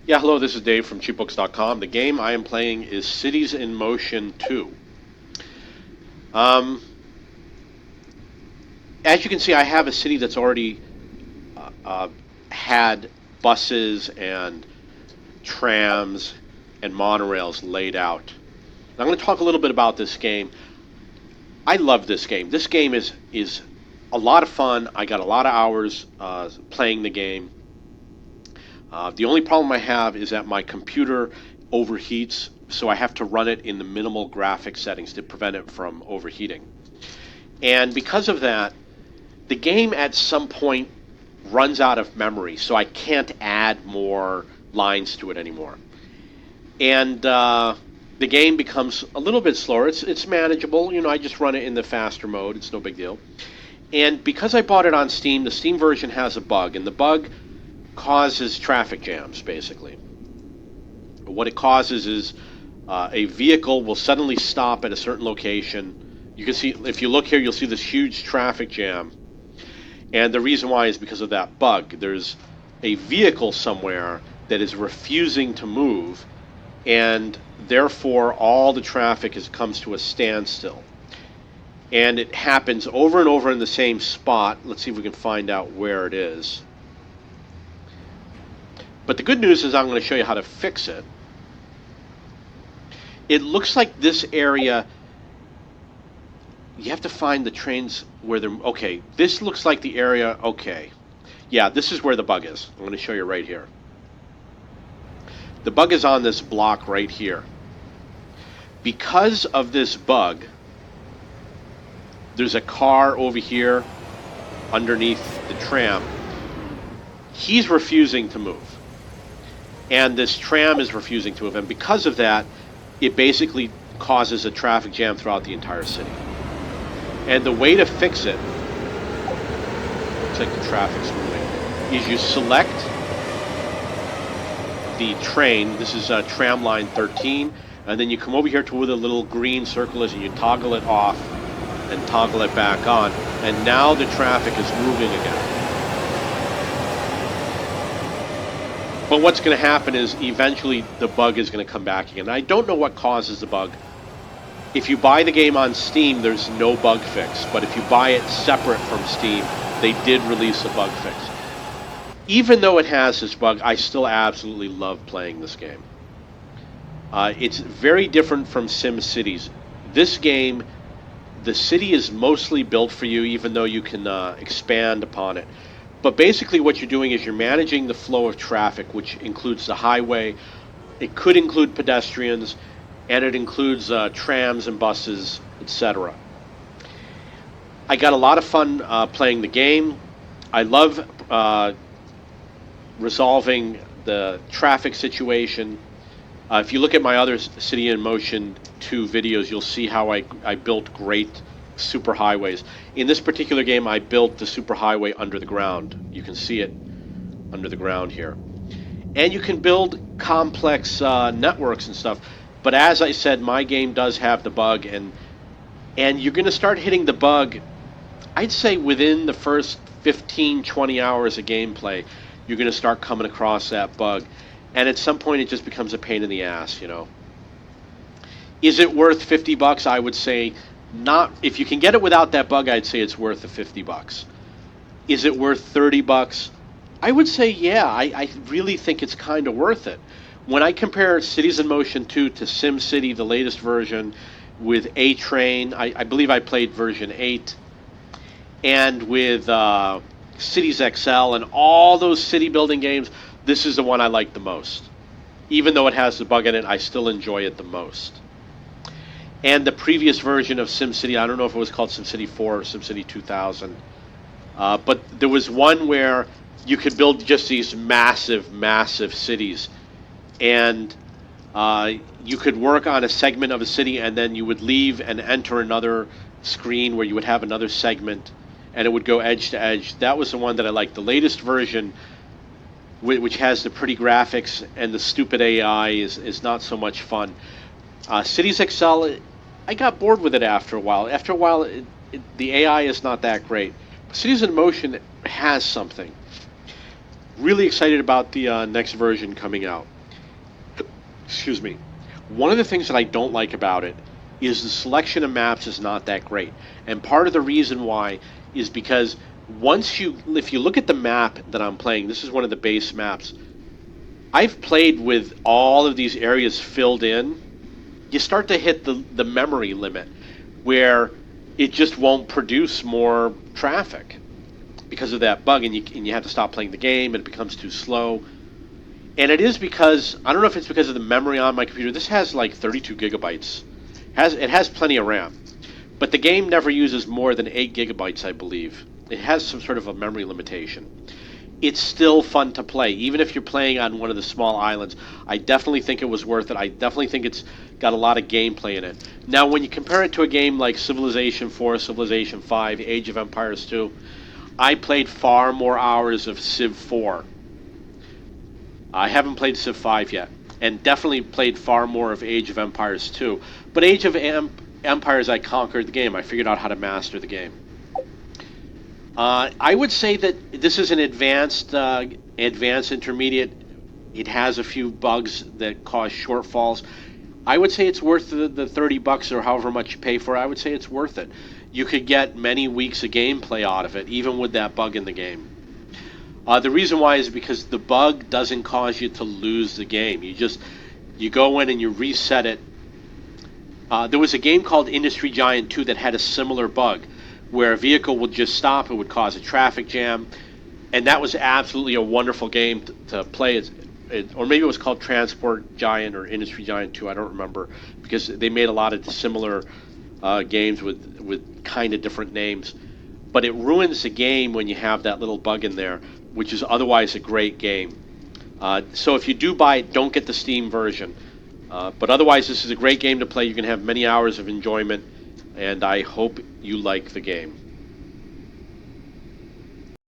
Yeah, hello, this is Dave from cheapbooks.com. The game I am playing is Cities in Motion 2. Um, as you can see, I have a city that's already uh, uh, had buses and trams and monorails laid out. And I'm going to talk a little bit about this game. I love this game. This game is a lot of fun. I got a lot of hours playing the game. The only problem I have is that my computer overheats, so I have to run it in the minimal graphics settings to prevent it from overheating. And because of that, the game at some point runs out of memory, so I can't add more lines to it anymore. And the game becomes a little bit slower. It's manageable. You know, I just run it in the faster mode. It's no big deal. And because I bought it on Steam, the Steam version has a bug, and the bug causes traffic jams, basically. What it causes is a vehicle will suddenly stop at a certain location. You can see, if you look here, you'll see this huge traffic jam. And the reason why is because of that bug. There's a vehicle somewhere that is refusing to move, and therefore all the traffic comes to a standstill. And it happens over and over in the same spot. Let's see if we can find out where it is. But the good news is I'm going to show you how to fix it. It looks like this area, you have to find the trains where they're, okay, this looks like the area, okay. Yeah, this is where the bug is. I'm going to show you right here. The bug is on this block right here. Because of this bug, there's a car over here underneath the tram. He's refusing to move. And this tram is refusing to move. And because of that, it basically causes a traffic jam throughout the entire city. And the way to fix it, looks like the traffic's moving, is you select the train. This is tram line 13. And then you come over here to where the little green circle is, and you toggle it off and toggle it back on. And now the traffic is moving again. But what's going to happen is eventually the bug is going to come back again. I don't know what causes the bug. If you buy the game on Steam, there's no bug fix. But if you buy it separate from Steam, they did release a bug fix. Even though it has this bug, I still absolutely love playing this game. It's very different from SimCities. This game, the city is mostly built for you, even though you can expand upon it. But basically what you're doing is you're managing the flow of traffic, which includes the highway. It could include pedestrians, and it includes trams and buses, etc. I got a lot of fun playing the game. I love resolving the traffic situation. If you look at my other City in Motion 2 videos, you'll see how I built great superhighways. In this particular game, I built the superhighway under the ground. You can see it under the ground here. And you can build complex networks and stuff. But as I said, my game does have the bug, and you're going to start hitting the bug, I'd say within the first 15, 20 hours of gameplay, you're going to start coming across that bug. And at some point, it just becomes a pain in the ass, you know. Is it worth $50? I would say not. If you can get it without that bug, I'd say it's worth the $50. Is it worth $30? I would say, yeah, I really think it's kind of worth it. When I compare Cities in Motion 2 to SimCity, the latest version, with A-Train, I believe I played version 8, and with Cities XL and all those city building games, this is the one I like the most. Even though it has the bug in it, I still enjoy it the most. And the previous version of SimCity, I don't know if it was called SimCity 4 or SimCity 2000, but there was one where you could build just these massive, massive cities. And you could work on a segment of a city, and then you would leave and enter another screen where you would have another segment, and it would go edge to edge. That was the one that I liked. The latest version, which has the pretty graphics and the stupid AI, is not so much fun. Cities XL, I got bored with it after a while. After a while, the AI is not that great. Cities in Motion has something. Really excited about the next version coming out. Excuse me. One of the things that I don't like about it is the selection of maps is not that great. And part of the reason why is because if you look at the map that I'm playing, this is one of the base maps. I've played with all of these areas filled in. You start to hit the memory limit where it just won't produce more traffic because of that bug, and you have to stop playing the game, and it becomes too slow. And it is because I don't know if it's because of the memory on my computer. This has like 32 gigabytes. It has plenty of RAM, but the game never uses more than 8 gigabytes, I believe. It has some sort of a memory limitation. It's still fun to play, even if you're playing on one of the small islands. I definitely think it was worth it. I definitely think it's got a lot of gameplay in it. Now, when you compare it to a game like Civilization 4, Civilization 5, Age of Empires 2, I played far more hours of Civ 4. I haven't played Civ 5 yet, and definitely played far more of Age of Empires 2. But Age of Empires, I conquered the game. I figured out how to master the game. I would say that this is an advanced intermediate. It has a few bugs that cause shortfalls. I would say it's worth the $30 or however much you pay for it. I would say it's worth it. You could get many weeks of gameplay out of it, even with that bug in the game. The reason why is because the bug doesn't cause you to lose the game. You go in and you reset it. There was a game called Industry Giant 2 that had a similar bug, where a vehicle would just stop, it would cause a traffic jam, and that was absolutely a wonderful game to play. Or maybe it was called Transport Giant or Industry Giant 2. I don't remember, because they made a lot of similar games with kind of different names. But it ruins the game when you have that little bug in there, which is otherwise a great game. So if you do buy it, don't get the Steam version. But otherwise, this is a great game to play. You can have many hours of enjoyment, and I hope you like the game.